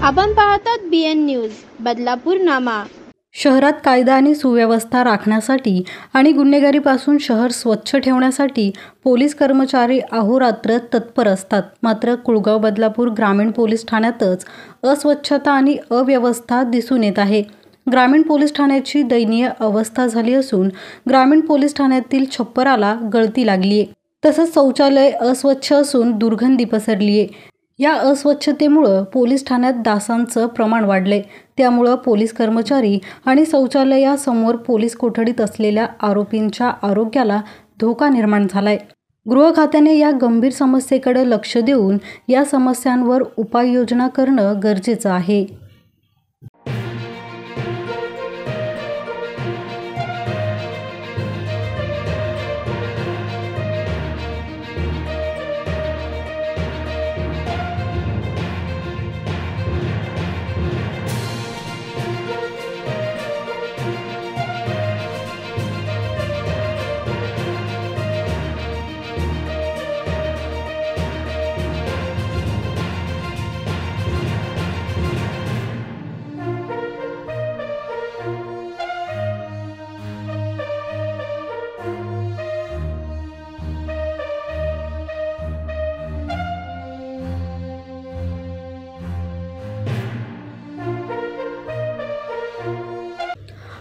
आपण पाहतात BN news Badlapur नामा। शहरात कायदा आणि सुव्यवस्था राखण्यासाठी आणि गुन्हेगारीपासून शहर स्वच्छ ठेवण्यासाठी पोलीस कर्मचारी अहोरात्र तत्पर असतात। मात्र कुळगाव बदलापूर ग्रामीण पोलीस ठाण्यातच अस्वच्छता आणि अव्यवस्था दिसून येत आहे। ग्रामीण पोलीस ठाण्याची दयनीय अवस्था झाली असून ग्रामीण पोलीस ठाण्यातील छप्पराला गळती लागली आहे। तसंच शौचालय अस्वच्छ असून दुर्गंधी पसरली आहे। या अस्वच्छतेमुळे पोलीस ठाण्यात डासांचं प्रमाण वाढले। त्यामुळे पोलीस कर्मचारी आणि शौचालयासमोर पोलीस कोठडीत असलेल्या आरोपींच्या आरोग्याला धोका निर्माण झालाय। गृह खात्याने या गंभीर समस्येकडे लक्ष देऊन या समस्यांवर उपाययोजना करणं गरजेचं आहे।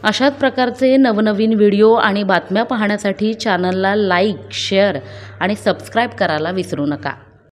अशाच प्रकारचे नवनवीन व्हिडिओ आणि बातम्या पाहण्यासाठी चॅनलला लाईक, शेअर आणि सबस्क्राईब करायला विसरू नका।